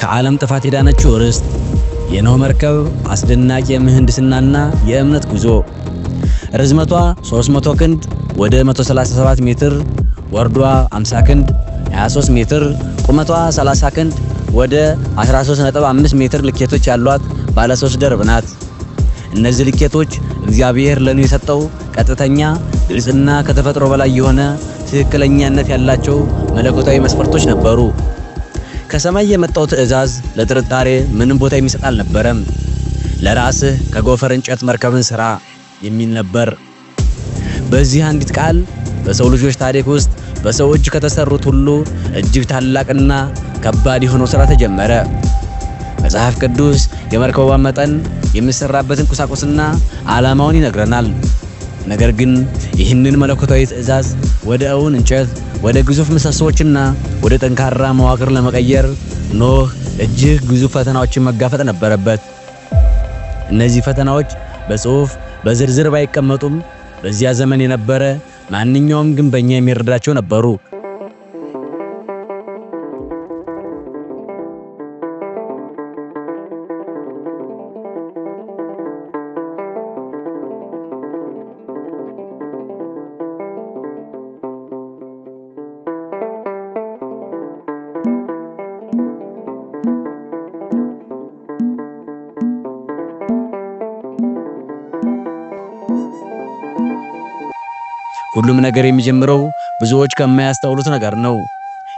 ከዓለም ጥፋት የዳነችው ርስት፣ የኖህ መርከብ አስደናቂ የምህንድስናና የእምነት ጉዞ። ርዝመቷ 300 ክንድ ወደ 137 ሜትር፣ ወርዷ 50 ክንድ 23 ሜትር፣ ቁመቷ 30 ክንድ ወደ 13.5 ሜትር ልኬቶች ያሏት ባለ 3 ደርብ ናት። እነዚህ ልኬቶች እግዚአብሔር ለኖህ የሰጠው ቀጥተኛ፣ ግልጽና ከተፈጥሮ በላይ የሆነ ትክክለኛነት ያላቸው መለኮታዊ መስፈርቶች ነበሩ። ከሰማይ የመጣው ትዕዛዝ ለጥርጣሬ ምንም ቦታ የሚሰጥ አልነበረም። ለራስህ ከጎፈር እንጨት መርከብን ስራ የሚል ነበር። በዚህ አንዲት ቃል በሰው ልጆች ታሪክ ውስጥ በሰው እጅ ከተሰሩት ሁሉ እጅግ ታላቅና ከባድ የሆነው ስራ ተጀመረ። መጽሐፍ ቅዱስ የመርከቧን መጠን፣ የሚሰራበትን ቁሳቁስና ዓላማውን ይነግረናል። ነገር ግን ይህንን መለኮታዊ ትዕዛዝ ወደ እውን እንጨት፣ ወደ ግዙፍ ምሰሶዎችና ወደ ጠንካራ መዋቅር ለመቀየር ኖህ እጅግ ግዙፍ ፈተናዎችን መጋፈጥ ነበረበት። እነዚህ ፈተናዎች በጽሑፍ በዝርዝር ባይቀመጡም በዚያ ዘመን የነበረ ማንኛውም ግንበኛ የሚረዳቸው ነበሩ። ሁሉም ነገር የሚጀምረው ብዙዎች ከማያስተውሉት ነገር ነው።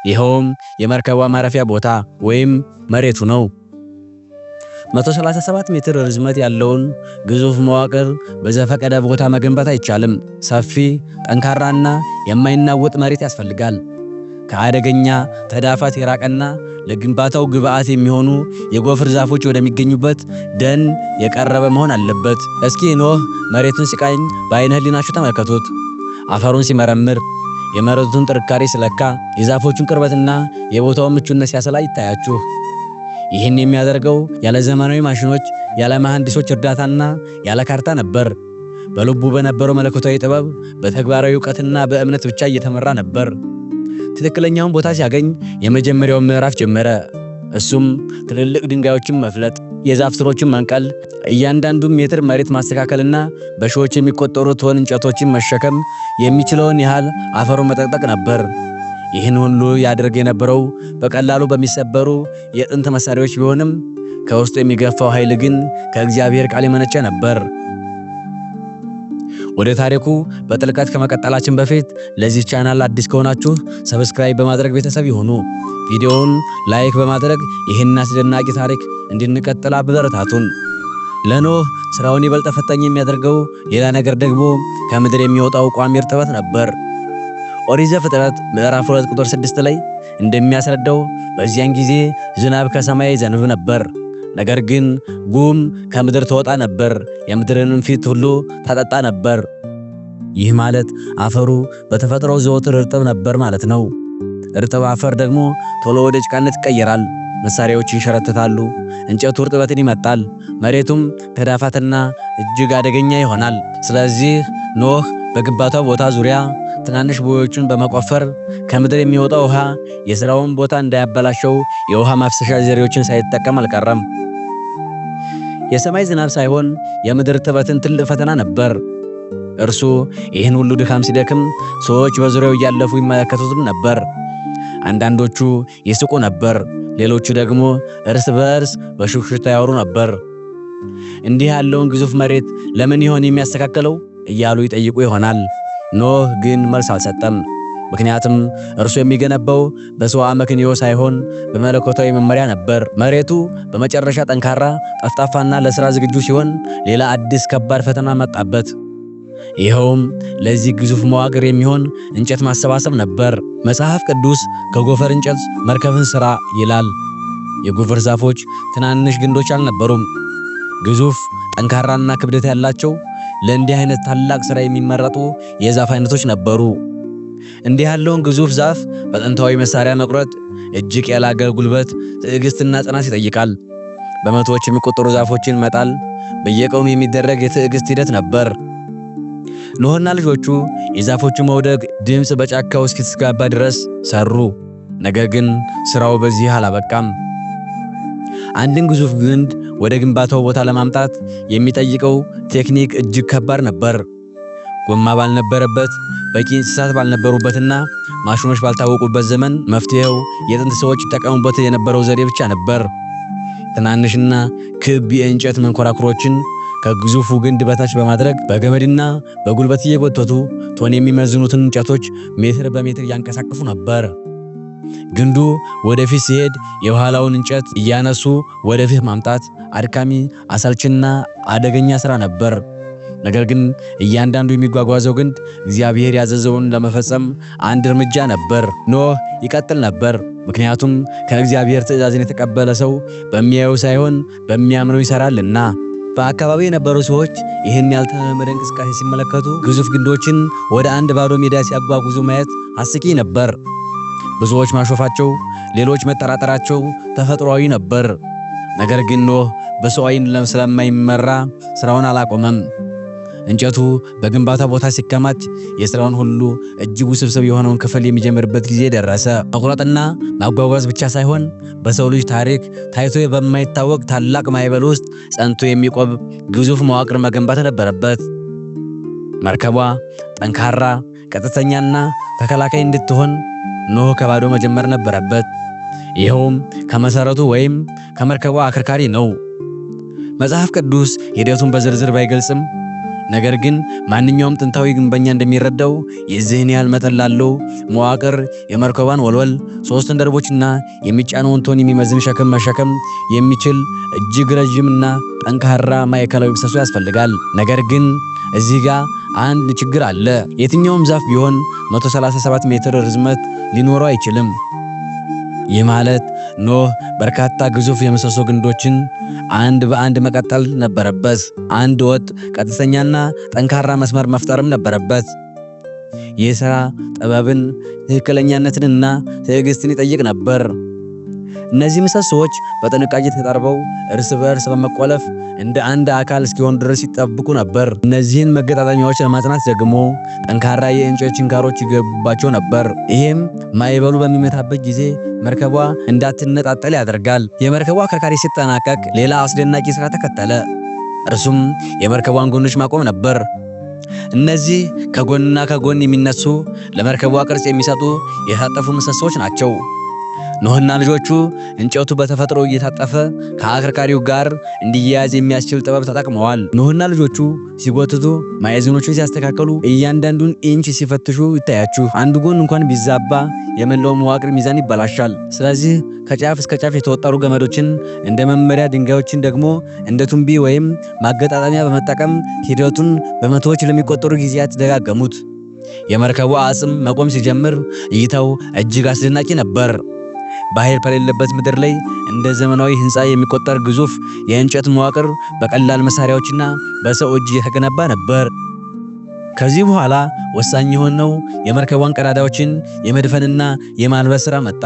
ይኸውም የመርከቧ ማረፊያ ቦታ ወይም መሬቱ ነው። 137 ሜትር ርዝመት ያለውን ግዙፍ መዋቅር በዘፈቀደ ቦታ መገንባት አይቻልም። ሰፊ፣ ጠንካራና የማይናወጥ መሬት ያስፈልጋል። ከአደገኛ ተዳፋት የራቀና ለግንባታው ግብአት የሚሆኑ የጎፍር ዛፎች ወደሚገኙበት ደን የቀረበ መሆን አለበት። እስኪ ኖህ መሬቱን ሲቃኝ በዓይነ ሕሊናችሁ ተመልከቱት። አፈሩን ሲመረምር፣ የመሬቱን ጥንካሬ ሲለካ፣ የዛፎቹን ቅርበትና የቦታውን ምቹነት ሲያሰላ ይታያችሁ። ይህን የሚያደርገው ያለ ዘመናዊ ማሽኖች፣ ያለ መሐንዲሶች እርዳታና ያለ ካርታ ነበር። በልቡ በነበረው መለኮታዊ ጥበብ፣ በተግባራዊ ዕውቀትና በእምነት ብቻ እየተመራ ነበር። ትክክለኛውን ቦታ ሲያገኝ የመጀመሪያውን ምዕራፍ ጀመረ። እሱም ትልልቅ ድንጋዮችን መፍለጥ፣ የዛፍ ስሮችን መንቀል፣ እያንዳንዱ ሜትር መሬት ማስተካከልና በሺዎች የሚቆጠሩ ቶን እንጨቶችን መሸከም የሚችለውን ያህል አፈሩን መጠቅጠቅ ነበር። ይህን ሁሉ ያደርግ የነበረው በቀላሉ በሚሰበሩ የጥንት መሳሪያዎች ቢሆንም ከውስጡ የሚገፋው ኃይል ግን ከእግዚአብሔር ቃል የመነጨ ነበር። ወደ ታሪኩ በጥልቀት ከመቀጠላችን በፊት ለዚህ ቻናል አዲስ ከሆናችሁ ሰብስክራይብ በማድረግ ቤተሰብ ይሁኑ። ቪዲዮውን ላይክ በማድረግ ይህን አስደናቂ ታሪክ እንድንቀጥል አበረታቱን። ለኖህ ስራውን ይበልጥ ፈታኝ የሚያደርገው ሌላ ነገር ደግሞ ከምድር የሚወጣው ቋሚ እርጥበት ነበር። ኦሪት ዘፍጥረት ምዕራፍ 2 ቁጥር 6 ላይ እንደሚያስረዳው በዚያን ጊዜ ዝናብ ከሰማይ ይዘንብ ነበር፣ ነገር ግን ጉም ከምድር ትወጣ ነበር፣ የምድርንም ፊት ሁሉ ታጠጣ ነበር። ይህ ማለት አፈሩ በተፈጥሮ ዘወትር እርጥብ ነበር ማለት ነው። እርጥብ አፈር ደግሞ ቶሎ ወደ ጭቃነት ይቀየራል። መሳሪያዎች ይንሸረተታሉ፣ እንጨቱ እርጥበትን ይመጣል፣ መሬቱም ተዳፋትና እጅግ አደገኛ ይሆናል። ስለዚህ ኖህ በግንባታው ቦታ ዙሪያ ትናንሽ ቦዮችን በመቆፈር ከምድር የሚወጣው ውሃ የሥራውን ቦታ እንዳያበላሸው የውሃ ማፍሰሻ ዘዴዎችን ሳይጠቀም አልቀረም። የሰማይ ዝናብ ሳይሆን የምድር እርጥበትን ትልቅ ፈተና ነበር። እርሱ ይህን ሁሉ ድካም ሲደክም ሰዎች በዙሪያው እያለፉ ይመለከቱትም ነበር። አንዳንዶቹ ይስቁ ነበር፣ ሌሎቹ ደግሞ እርስ በእርስ በሹክሹክታ ያወሩ ነበር። እንዲህ ያለውን ግዙፍ መሬት ለምን ይሆን የሚያስተካክለው እያሉ ይጠይቁ ይሆናል። ኖህ ግን መልስ አልሰጠም። ምክንያቱም እርሱ የሚገነባው በሰው አመክንዮ ሳይሆን በመለኮታዊ መመሪያ ነበር። መሬቱ በመጨረሻ ጠንካራ፣ ጠፍጣፋና ለሥራ ዝግጁ ሲሆን ሌላ አዲስ ከባድ ፈተና መጣበት። ይኸውም ለዚህ ግዙፍ መዋቅር የሚሆን እንጨት ማሰባሰብ ነበር። መጽሐፍ ቅዱስ ከጎፈር እንጨት መርከብን ሥራ ይላል። የጎፈር ዛፎች ትናንሽ ግንዶች አልነበሩም። ግዙፍ፣ ጠንካራና ክብደት ያላቸው ለእንዲህ አይነት ታላቅ ሥራ የሚመረጡ የዛፍ አይነቶች ነበሩ። እንዲህ ያለውን ግዙፍ ዛፍ በጥንታዊ መሳሪያ መቁረጥ እጅግ ያላገ ጉልበት፣ ትዕግስትና ጽናት ይጠይቃል። በመቶዎች የሚቆጠሩ ዛፎችን መጣል በየቀኑ የሚደረግ የትዕግስት ሂደት ነበር። ኖህና ልጆቹ የዛፎቹ መውደቅ ድምፅ በጫካው እስኪስጋባ ድረስ ሰሩ። ነገር ግን ስራው በዚህ አላበቃም። አንድን ግዙፍ ግንድ ወደ ግንባታው ቦታ ለማምጣት የሚጠይቀው ቴክኒክ እጅግ ከባድ ነበር። ጎማ ባልነበረበት፣ በቂ እንስሳት ባልነበሩበትና ማሽኖች ባልታወቁበት ዘመን መፍትሄው የጥንት ሰዎች ይጠቀሙበት የነበረው ዘዴ ብቻ ነበር። ትናንሽና ክብ የእንጨት መንኮራኩሮችን ከግዙፉ ግንድ በታች በማድረግ በገመድና በጉልበት እየጎተቱ ቶን የሚመዝኑትን እንጨቶች ሜትር በሜትር ያንቀሳቅሱ ነበር። ግንዱ ወደፊት ሲሄድ የኋላውን እንጨት እያነሱ ወደፊት ማምጣት አድካሚ፣ አሰልችና አደገኛ ሥራ ነበር። ነገር ግን እያንዳንዱ የሚጓጓዘው ግንድ እግዚአብሔር ያዘዘውን ለመፈጸም አንድ እርምጃ ነበር። ኖህ ይቀጥል ነበር፣ ምክንያቱም ከእግዚአብሔር ትእዛዝን የተቀበለ ሰው በሚያየው ሳይሆን በሚያምነው ይሰራልና። በአካባቢው የነበሩ ሰዎች ይህን ያልተለመደ እንቅስቃሴ ሲመለከቱ ግዙፍ ግንዶችን ወደ አንድ ባዶ ሜዳ ሲያጓጉዙ ማየት አስቂኝ ነበር። ብዙዎች ማሾፋቸው፣ ሌሎች መጠራጠራቸው ተፈጥሯዊ ነበር። ነገር ግን ኖህ በሰው ዓይን ስለማይመራ ስራውን አላቆመም። እንጨቱ በግንባታ ቦታ ሲከማች የሥራውን ሁሉ እጅግ ውስብስብ የሆነውን ክፍል የሚጀምርበት ጊዜ ደረሰ። መቁረጥና ማጓጓዝ ብቻ ሳይሆን በሰው ልጅ ታሪክ ታይቶ በማይታወቅ ታላቅ ማዕበል ውስጥ ጸንቶ የሚቆም ግዙፍ መዋቅር መገንባት ነበረበት። መርከቧ ጠንካራ፣ ቀጥተኛና ተከላካይ እንድትሆን ኖህ ከባዶ መጀመር ነበረበት። ይኸውም ከመሰረቱ ወይም ከመርከቧ አከርካሪ ነው። መጽሐፍ ቅዱስ ሂደቱን በዝርዝር ባይገልጽም ነገር ግን ማንኛውም ጥንታዊ ግንበኛ እንደሚረዳው የዚህን ያህል መጠን ላለው መዋቅር የመርከቧን ወልወል፣ 3 ደርቦችና የሚጫነውን ቶን የሚመዝን ሸክም መሸከም የሚችል እጅግ ረዥምና ጠንካራ ማዕከላዊ ምሰሶ ያስፈልጋል። ነገር ግን እዚህ ጋር አንድ ችግር አለ። የትኛውም ዛፍ ቢሆን 137 ሜትር ርዝመት ሊኖረው አይችልም። ይህ ማለት ኖህ በርካታ ግዙፍ የምሰሶ ግንዶችን አንድ በአንድ መቀጠል ነበረበት። አንድ ወጥ ቀጥተኛና ጠንካራ መስመር መፍጠርም ነበረበት። ይህ ሥራ ጥበብን፣ ትክክለኛነትንና ትዕግስትን ይጠይቅ ነበር። እነዚህ ምሰሶዎች በጥንቃቄ ተጠርበው እርስ በእርስ በመቆለፍ እንደ አንድ አካል እስኪሆኑ ድረስ ይጠብቁ ነበር። እነዚህን መገጣጠሚያዎች ለማጽናት ደግሞ ጠንካራ የእንጨት ችንካሮች ይገቡባቸው ነበር። ይህም ማዕበሉ በሚመታበት ጊዜ መርከቧ እንዳትነጣጠል ያደርጋል። የመርከቧ አከርካሪ ሲጠናቀቅ ሌላ አስደናቂ ሥራ ተከተለ። እርሱም የመርከቧን ጎኖች ማቆም ነበር። እነዚህ ከጎንና ከጎን የሚነሱ ለመርከቧ ቅርጽ የሚሰጡ የታጠፉ ምሰሶች ናቸው። ኖህና ልጆቹ እንጨቱ በተፈጥሮ እየታጠፈ ከአከርካሪው ጋር እንዲያያዝ የሚያስችል ጥበብ ተጠቅመዋል። ኖህና ልጆቹ ሲጎትቱ፣ ማዕዘኖቹን ሲያስተካከሉ፣ እያንዳንዱን ኢንች ሲፈትሹ ይታያችሁ። አንድ ጎን እንኳን ቢዛባ የመላው መዋቅር ሚዛን ይበላሻል። ስለዚህ ከጫፍ እስከ ጫፍ የተወጠሩ ገመዶችን እንደ መመሪያ ድንጋዮችን ደግሞ እንደ ቱምቢ ወይም ማገጣጠሚያ በመጠቀም ሂደቱን በመቶዎች ለሚቆጠሩ ጊዜያት ደጋገሙት። የመርከቧ አጽም መቆም ሲጀምር እይታው እጅግ አስደናቂ ነበር። ባህር በሌለበት ምድር ላይ እንደ ዘመናዊ ሕንፃ የሚቆጠር ግዙፍ የእንጨት መዋቅር በቀላል መሳሪያዎችና በሰው እጅ የተገነባ ነበር። ከዚህ በኋላ ወሳኝ የሆነው የመርከቧን ቀዳዳዎችን የመድፈንና የማልበስ ሥራ መጣ።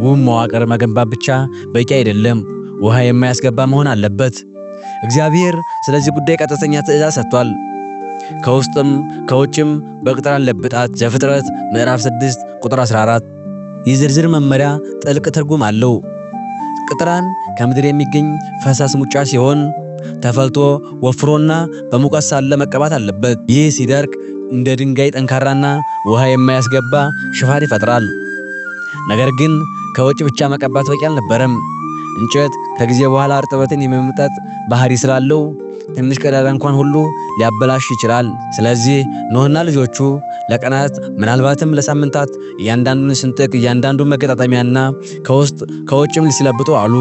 ውብ መዋቅር መገንባት ብቻ በቂ አይደለም፣ ውሃ የማያስገባ መሆን አለበት። እግዚአብሔር ስለዚህ ጉዳይ ቀጥተኛ ትእዛዝ ሰጥቷል። ከውስጥም ከውጭም በቅጥራን ለብጣት። ዘፍጥረት ምዕራፍ 6 ቁጥር 14። ይህ ዝርዝር መመሪያ ጥልቅ ትርጉም አለው። ቅጥራን ከምድር የሚገኝ ፈሳሽ ሙጫ ሲሆን ተፈልቶ ወፍሮና በሙቀት ሳለ መቀባት አለበት። ይህ ሲደርቅ እንደ ድንጋይ ጠንካራና ውሃ የማያስገባ ሽፋን ይፈጥራል። ነገር ግን ከውጭ ብቻ መቀባት በቂ አልነበረም። እንጨት ከጊዜ በኋላ እርጥበትን የመምጠጥ ባህሪ ስላለው ትንሽ ቀዳዳ እንኳን ሁሉ ሊያበላሽ ይችላል። ስለዚህ ኖህና ልጆቹ ለቀናት ምናልባትም ለሳምንታት እያንዳንዱን ስንጥቅ፣ እያንዳንዱን መገጣጠሚያና ከውስጥ ከውጭም ሲለብጡ አሉ።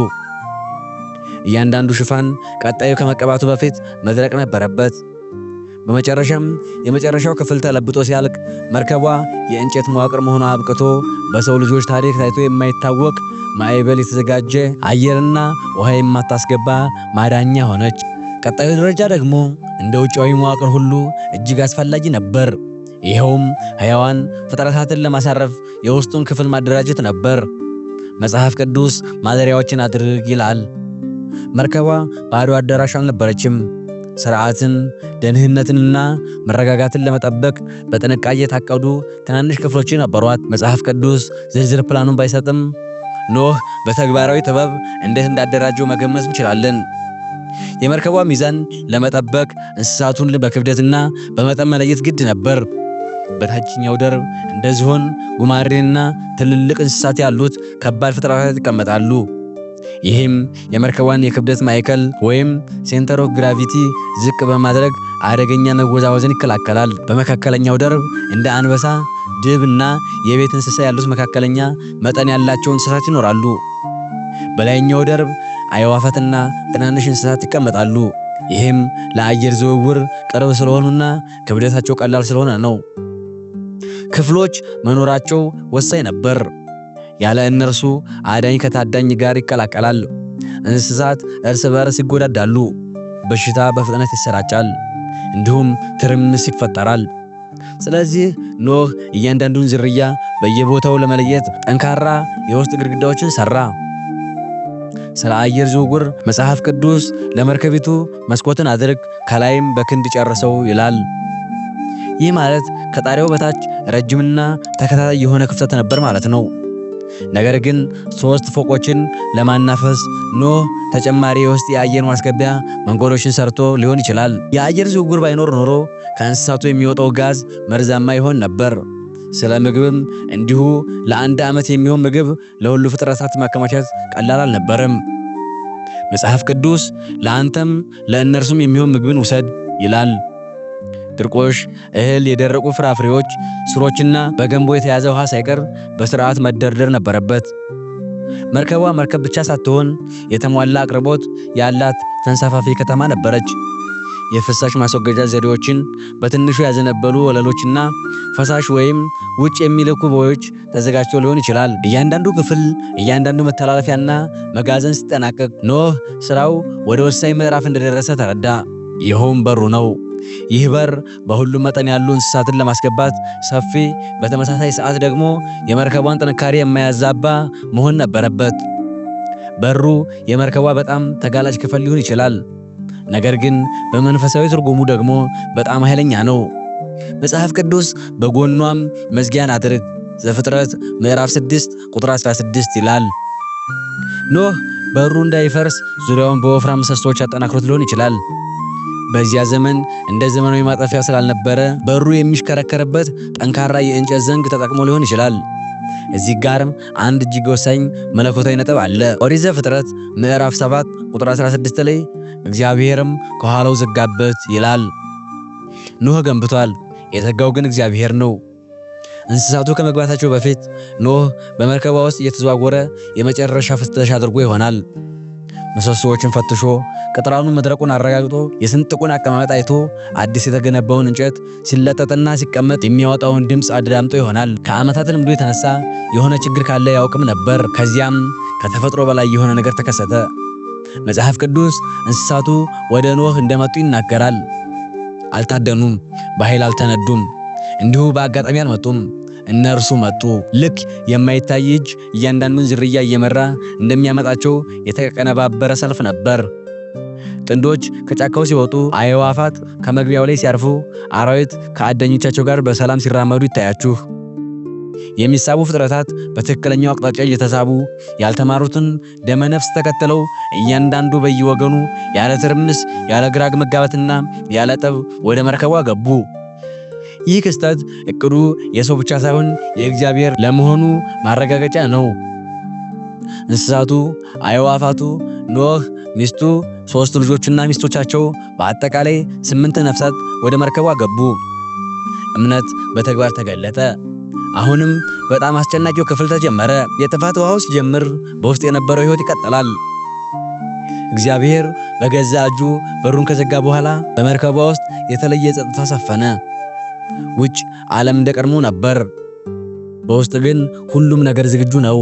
እያንዳንዱ ሽፋን ቀጣዩ ከመቀባቱ በፊት መድረቅ ነበረበት። በመጨረሻም የመጨረሻው ክፍል ተለብጦ ሲያልቅ መርከቧ የእንጨት መዋቅር መሆኗ አብቅቶ በሰው ልጆች ታሪክ ታይቶ የማይታወቅ ማዕበል የተዘጋጀ አየርና ውሃ የማታስገባ ማዳኛ ሆነች። ቀጣዩ ደረጃ ደግሞ እንደ ውጫዊ መዋቅር ሁሉ እጅግ አስፈላጊ ነበር። ይኸውም ሕያዋን ፍጥረታትን ለማሳረፍ የውስጡን ክፍል ማደራጀት ነበር። መጽሐፍ ቅዱስ ማደሪያዎችን አድርግ ይላል። መርከቧ ባዶ አዳራሽ አልነበረችም። ሥርዓትን፣ ደህንነትንና መረጋጋትን ለመጠበቅ በጥንቃቄ የታቀዱ ትናንሽ ክፍሎች ነበሯት። መጽሐፍ ቅዱስ ዝርዝር ፕላኑን ባይሰጥም ኖህ በተግባራዊ ጥበብ እንዴት እንዳደራጀው መገመት እንችላለን። የመርከቧ ሚዛን ለመጠበቅ እንስሳቱን በክብደትና በመጠን መለየት ግድ ነበር። በታችኛው ደርብ እንደ ዝሆን፣ ጉማሬና ትልልቅ እንስሳት ያሉት ከባድ ፍጥረታት ይቀመጣሉ። ይህም የመርከቧን የክብደት ማዕከል ወይም ሴንተር ኦፍ ግራቪቲ ዝቅ በማድረግ አደገኛ መወዛወዝን ይከላከላል። በመካከለኛው ደርብ እንደ አንበሳ፣ ድብና የቤት እንስሳ ያሉት መካከለኛ መጠን ያላቸው እንስሳት ይኖራሉ። በላይኛው ደርብ አዕዋፋትና ትናንሽ እንስሳት ይቀመጣሉ። ይህም ለአየር ዝውውር ቅርብ ስለሆኑና ክብደታቸው ቀላል ስለሆነ ነው። ክፍሎች መኖራቸው ወሳኝ ነበር። ያለ እነርሱ አዳኝ ከታዳኝ ጋር ይቀላቀላል። እንስሳት እርስ በርስ ይጎዳዳሉ። በሽታ በፍጥነት ይሰራጫል። እንዲሁም ትርምስ ይፈጠራል። ስለዚህ ኖህ እያንዳንዱን ዝርያ በየቦታው ለመለየት ጠንካራ የውስጥ ግድግዳዎችን ሰራ። ስለ አየር ዝውውር መጽሐፍ ቅዱስ ለመርከቢቱ መስኮትን አድርግ ከላይም በክንድ ጨርሰው ይላል። ይህ ማለት ከጣሪያው በታች ረጅምና ተከታታይ የሆነ ክፍተት ነበር ማለት ነው። ነገር ግን 3 ፎቆችን ለማናፈስ ኖህ ተጨማሪ የውስጥ የአየር ማስገቢያ መንገዶችን ሰርቶ ሊሆን ይችላል። የአየር ዝውውር ባይኖር ኖሮ ከእንስሳቱ የሚወጣው ጋዝ መርዛማ ይሆን ነበር። ስለ ምግብም እንዲሁ ለአንድ ዓመት የሚሆን ምግብ ለሁሉ ፍጥረታት ማከማቸት ቀላል አልነበረም። መጽሐፍ ቅዱስ ለአንተም ለእነርሱም የሚሆን ምግብን ውሰድ ይላል። ድርቆሽ፣ እህል፣ የደረቁ ፍራፍሬዎች፣ ስሮችና በገንቦ የተያዘ ውሃ ሳይቀር በስርዓት መደርደር ነበረበት። መርከቧ መርከብ ብቻ ሳትሆን የተሟላ አቅርቦት ያላት ተንሳፋፊ ከተማ ነበረች። የፍሳሽ ማስወገጃ ዘዴዎችን፣ በትንሹ ያዘነበሉ ወለሎችና ፈሳሽ ወይም ውጭ የሚልኩ ቦዮች ተዘጋጅቶ ሊሆን ይችላል። እያንዳንዱ ክፍል፣ እያንዳንዱ መተላለፊያና መጋዘን ሲጠናቀቅ ኖህ ስራው ወደ ወሳኝ ምዕራፍ እንደደረሰ ተረዳ። ይኸውም በሩ ነው። ይህ በር በሁሉም መጠን ያሉ እንስሳትን ለማስገባት ሰፊ፣ በተመሳሳይ ሰዓት ደግሞ የመርከቧን ጥንካሬ የማያዛባ መሆን ነበረበት። በሩ የመርከቧ በጣም ተጋላጭ ክፍል ሊሆን ይችላል፣ ነገር ግን በመንፈሳዊ ትርጉሙ ደግሞ በጣም ኃይለኛ ነው። መጽሐፍ ቅዱስ በጎኗም መዝጊያን አድርግ ዘፍጥረት ምዕራፍ 6 ቁጥር 16 ይላል። ኖህ በሩ እንዳይፈርስ ዙሪያውን በወፍራም ምሰሶዎች አጠናክሮት ሊሆን ይችላል። በዚያ ዘመን እንደ ዘመናዊ ማጠፊያ ስላልነበረ በሩ የሚሽከረከርበት ጠንካራ የእንጨት ዘንግ ተጠቅሞ ሊሆን ይችላል። እዚህ ጋርም አንድ እጅግ ወሳኝ መለኮታዊ ነጥብ አለ። ኦሪት ዘፍጥረት ምዕራፍ 7 ቁጥር 16 ላይ እግዚአብሔርም ከኋላው ዘጋበት ይላል። ኖህ ገንብቷል፣ የተጋው ግን እግዚአብሔር ነው። እንስሳቱ ከመግባታቸው በፊት ኖህ በመርከቧ ውስጥ እየተዘዋወረ የመጨረሻ ፍተሻ አድርጎ ይሆናል። ምሰሶዎችን ፈትሾ ቅጥራኑን መድረቁን አረጋግጦ የስንጥቁን አቀማመጥ አይቶ አዲስ የተገነባውን እንጨት ሲለጠጥና ሲቀመጥ የሚያወጣውን ድምፅ አዳምጦ ይሆናል። ከዓመታት ልምዱ የተነሳ የሆነ ችግር ካለ ያውቅም ነበር። ከዚያም ከተፈጥሮ በላይ የሆነ ነገር ተከሰተ። መጽሐፍ ቅዱስ እንስሳቱ ወደ ኖህ እንደመጡ ይናገራል። አልታደኑም፣ በኃይል አልተነዱም፣ እንዲሁ በአጋጣሚ አልመጡም። እነርሱ መጡ። ልክ የማይታይ እጅ እያንዳንዱን ዝርያ እየመራ እንደሚያመጣቸው የተቀነባበረ ሰልፍ ነበር። ጥንዶች ከጫካው ሲወጡ፣ አዕዋፋት ከመግቢያው ላይ ሲያርፉ፣ አራዊት ከአዳኞቻቸው ጋር በሰላም ሲራመዱ ይታያችሁ። የሚሳቡ ፍጥረታት በትክክለኛው አቅጣጫ እየተሳቡ ያልተማሩትን ደመነፍስ ተከትለው እያንዳንዱ በየወገኑ ያለ ትርምስ፣ ያለ ግራግ መጋባትና ያለ ጠብ ወደ መርከቧ ገቡ። ይህ ክስተት እቅዱ የሰው ብቻ ሳይሆን የእግዚአብሔር ለመሆኑ ማረጋገጫ ነው። እንስሳቱ፣ አዕዋፋቱ፣ ኖህ፣ ሚስቱ፣ 3 ልጆችና ሚስቶቻቸው በአጠቃላይ 8 ነፍሳት ወደ መርከቧ ገቡ። እምነት በተግባር ተገለጠ። አሁንም በጣም አስጨናቂው ክፍል ተጀመረ። የጥፋት ውሃው ሲጀምር በውስጥ የነበረው ሕይወት ይቀጥላል። እግዚአብሔር በገዛ እጁ በሩን ከዘጋ በኋላ በመርከቧ ውስጥ የተለየ ጸጥታ ሰፈነ። ውጭ ዓለም እንደቀድሞ ነበር፣ በውስጥ ግን ሁሉም ነገር ዝግጁ ነው።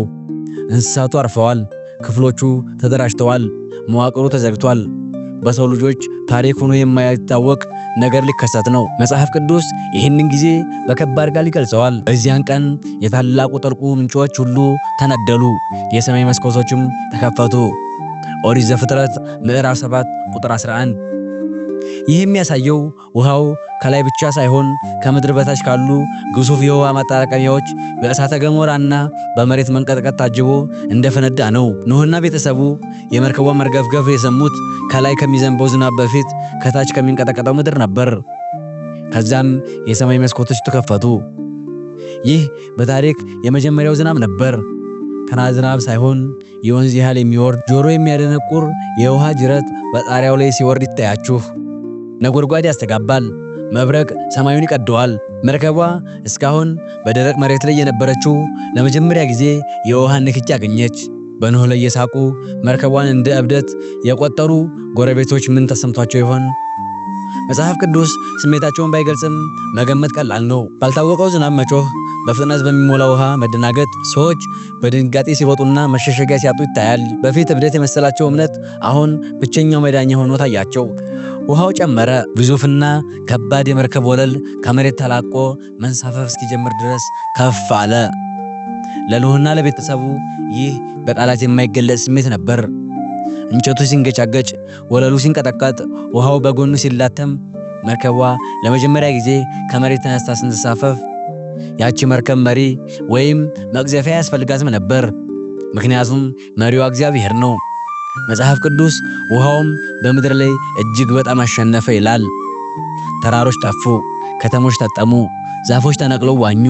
እንስሳቱ አርፈዋል፣ ክፍሎቹ ተደራጅተዋል፣ መዋቅሩ ተዘግቷል። በሰው ልጆች ታሪክ ሆኖ የማይታወቅ ነገር ሊከሰት ነው። መጽሐፍ ቅዱስ ይህንን ጊዜ በከባድ ቃል ይገልጸዋል። በዚያን ቀን የታላቁ ጥልቁ ምንጮች ሁሉ ተነደሉ፣ የሰማይ መስኮቶችም ተከፈቱ። ኦሪት ዘፍጥረት ምዕራፍ 7 ቁጥር 11። ይህ የሚያሳየው ውሃው ከላይ ብቻ ሳይሆን ከምድር በታች ካሉ ግዙፍ የውሃ ማጠራቀሚያዎች በእሳተ ገሞራና በመሬት መንቀጥቀጥ ታጅቦ እንደፈነዳ ነው። ኖህና ቤተሰቡ የመርከቧን መርገፍገፍ የሰሙት ከላይ ከሚዘንበው ዝናብ በፊት ከታች ከሚንቀጠቀጠው ምድር ነበር። ከዛም የሰማይ መስኮቶች ተከፈቱ። ይህ በታሪክ የመጀመሪያው ዝናብ ነበር። ተራ ዝናብ ሳይሆን የወንዝ ያህል የሚወርድ ጆሮ የሚያደነቁር የውሃ ጅረት በጣሪያው ላይ ሲወርድ ይታያችሁ። ነጎድጓድ ያስተጋባል፣ መብረቅ ሰማዩን ይቀደዋል። መርከቧ እስካሁን በደረቅ መሬት ላይ የነበረችው ለመጀመሪያ ጊዜ የውሃ ንክኪ አገኘች። በኖህ ላይ የሳቁ መርከቧን እንደ እብደት የቆጠሩ ጎረቤቶች ምን ተሰምቷቸው ይሆን? መጽሐፍ ቅዱስ ስሜታቸውን ባይገልጽም መገመት ቀላል ነው። ባልታወቀው ዝናብ መጮህ፣ በፍጥነት በሚሞላ ውሃ መደናገጥ፣ ሰዎች በድንጋጤ ሲወጡና መሸሸጊያ ሲያጡ ይታያል። በፊት እብደት የመሰላቸው እምነት አሁን ብቸኛው መዳኛ ሆኖ ታያቸው። ውሃው ጨመረ። ግዙፍና ከባድ የመርከብ ወለል ከመሬት ተላቆ መንሳፈፍ እስኪጀምር ድረስ ከፍ አለ። ለኖህና ለቤተሰቡ ይህ በቃላት የማይገለጽ ስሜት ነበር። እንጨቱ ሲንገጫገጭ፣ ወለሉ ሲንቀጠቀጥ፣ ውሃው በጎኑ ሲላተም መርከቧ ለመጀመሪያ ጊዜ ከመሬት ተነስታ ስትንሳፈፍ ያቺ መርከብ መሪ ወይም መቅዘፊያ ያስፈልጋትም ነበር። ምክንያቱም መሪዋ እግዚአብሔር ነው። መጽሐፍ ቅዱስ ውሃውም በምድር ላይ እጅግ በጣም አሸነፈ ይላል። ተራሮች ጠፉ፣ ከተሞች ተጠሙ፣ ዛፎች ተነቅለው ዋኙ።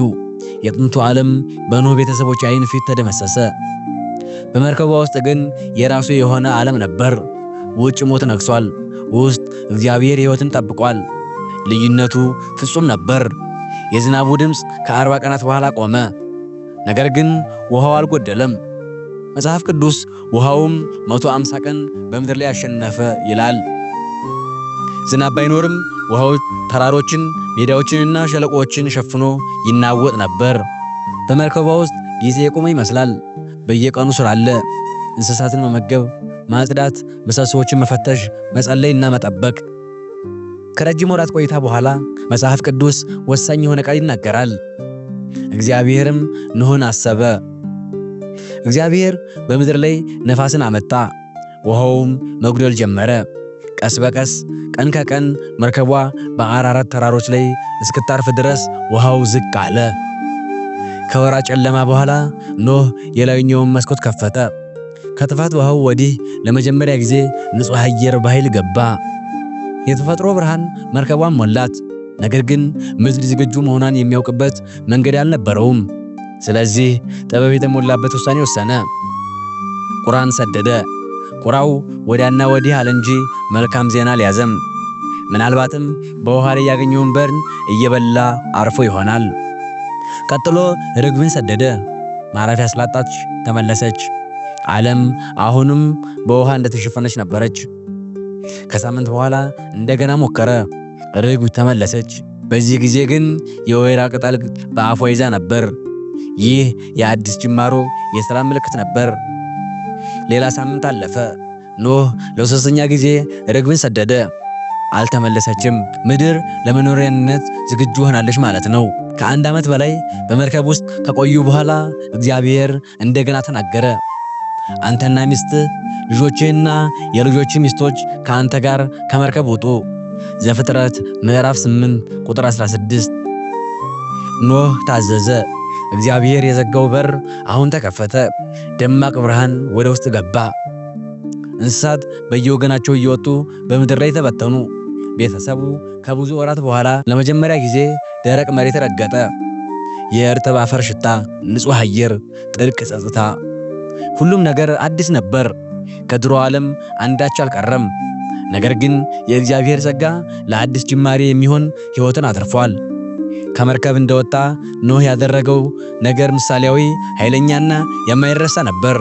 የጥንቱ ዓለም በኖህ ቤተሰቦች አይን ፊት ተደመሰሰ። በመርከቧ ውስጥ ግን የራሱ የሆነ ዓለም ነበር። ውጭ ሞት ነግሷል፣ ውስጥ እግዚአብሔር ሕይወትን ጠብቋል። ልዩነቱ ፍጹም ነበር። የዝናቡ ድምፅ ከ40 ቀናት በኋላ ቆመ። ነገር ግን ውሃው አልጎደለም። መጽሐፍ ቅዱስ ውሃውም 150 ቀን በምድር ላይ አሸነፈ ይላል። ዝናብ ባይኖርም ውሃው ተራሮችን፣ ሜዳዎችንና ሸለቆዎችን ሸፍኖ ይናወጥ ነበር። በመርከቧ ውስጥ ጊዜ የቆመ ይመስላል። በየቀኑ ስራ አለ። እንስሳትን መመገብ፣ ማጽዳት፣ ምሰሶዎችን መፈተሽ፣ መጸለይና መጠበቅ። ከረጅም ወራት ቆይታ በኋላ መጽሐፍ ቅዱስ ወሳኝ የሆነ ቃል ይናገራል። እግዚአብሔርም ኖህን አሰበ። እግዚአብሔር በምድር ላይ ነፋስን አመጣ፣ ውሃውም መጉደል ጀመረ። ቀስ በቀስ ቀን ከቀን መርከቧ በአራራት ተራሮች ላይ እስክታርፍ ድረስ ውሃው ዝቅ አለ። ከወራ ጨለማ በኋላ ኖህ የላይኛውን መስኮት ከፈተ። ከጥፋት ውሃው ወዲህ ለመጀመሪያ ጊዜ ንጹህ አየር በኃይል ገባ። የተፈጥሮ ብርሃን መርከቧን ሞላት። ነገር ግን ምድር ዝግጁ መሆኗን የሚያውቅበት መንገድ አልነበረውም። ስለዚህ ጥበብ የተሞላበት ውሳኔ ወሰነ። ቁራን ሰደደ። ቁራው ወዲያና ወዲህ አለ እንጂ መልካም ዜና ሊያዘም፣ ምናልባትም በውሃ ላይ ያገኘውን በርን እየበላ አርፎ ይሆናል። ቀጥሎ ርግብን ሰደደ። ማረፊያ ስላጣች ተመለሰች። ዓለም አሁንም በውሃ እንደተሸፈነች ነበረች። ከሳምንት በኋላ እንደገና ሞከረ። ርግብ ተመለሰች። በዚህ ጊዜ ግን የወይራ ቅጠል በአፏ ይዛ ነበር። ይህ የአዲስ ጅማሮ የሰላም ምልክት ነበር። ሌላ ሳምንት አለፈ። ኖህ ለሶስተኛ ጊዜ ርግብን ሰደደ። አልተመለሰችም። ምድር ለመኖሪያነት ዝግጁ ሆናለች ማለት ነው። ከአንድ ዓመት በላይ በመርከብ ውስጥ ከቆዩ በኋላ እግዚአብሔር እንደገና ተናገረ። አንተና ሚስትህ ልጆችህና የልጆች ሚስቶች ከአንተ ጋር ከመርከብ ውጡ። ዘፍጥረት ምዕራፍ 8 ቁጥር 16። ኖህ ታዘዘ። እግዚአብሔር የዘጋው በር አሁን ተከፈተ። ደማቅ ብርሃን ወደ ውስጥ ገባ። እንስሳት በየወገናቸው እየወጡ በምድር ላይ ተበተኑ። ቤተሰቡ ከብዙ ወራት በኋላ ለመጀመሪያ ጊዜ ደረቅ መሬት ረገጠ። የእርጥብ አፈር ሽታ፣ ንጹህ አየር፣ ጥልቅ ጸጥታ፣ ሁሉም ነገር አዲስ ነበር። ከድሮ ዓለም አንዳች አልቀረም። ነገር ግን የእግዚአብሔር ጸጋ ለአዲስ ጅማሬ የሚሆን ሕይወትን አትርፏል። ከመርከብ እንደወጣ ኖህ ያደረገው ነገር ምሳሌያዊ፣ ኃይለኛና የማይረሳ ነበር።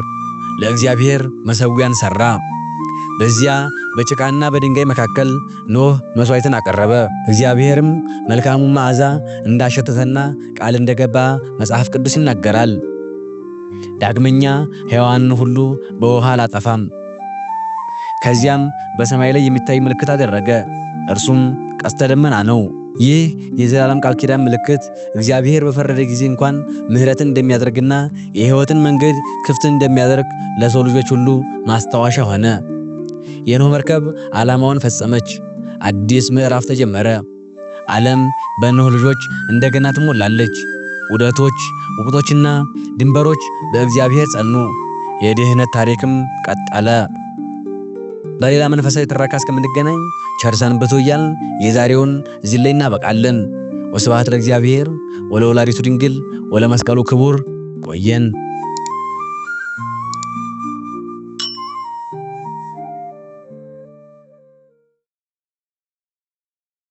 ለእግዚአብሔር መሠዊያን ሠራ። በዚያ በጭቃና በድንጋይ መካከል ኖህ መስዋዕትን አቀረበ። እግዚአብሔርም መልካሙ መዓዛ እንዳሸተተና ቃል እንደገባ መጽሐፍ ቅዱስ ይናገራል። ዳግመኛ ሕያዋንን ሁሉ በውሃ አላጠፋም። ከዚያም በሰማይ ላይ የሚታይ ምልክት አደረገ። እርሱም ቀስተ ደመና ነው። ይህ የዘላለም ቃል ኪዳን ምልክት እግዚአብሔር በፈረደ ጊዜ እንኳን ምሕረትን እንደሚያደርግና የሕይወትን መንገድ ክፍት እንደሚያደርግ ለሰው ልጆች ሁሉ ማስታወሻ ሆነ። የኖህ መርከብ ዓላማውን ፈጸመች። አዲስ ምዕራፍ ተጀመረ። ዓለም በኖህ ልጆች እንደገና ትሞላለች። ውደቶች፣ ውቅቶችና ድንበሮች በእግዚአብሔር ጸኑ። የድህነት ታሪክም ቀጠለ። በሌላ መንፈሳዊ ትረካ እስከምንገናኝ ቸር ሰንብቱ እያልን የዛሬውን እዚህ ላይ እናበቃለን። ወስብሐት ለእግዚአብሔር ወለወላዲቱ ድንግል ወለመስቀሉ ክቡር። ቆየን።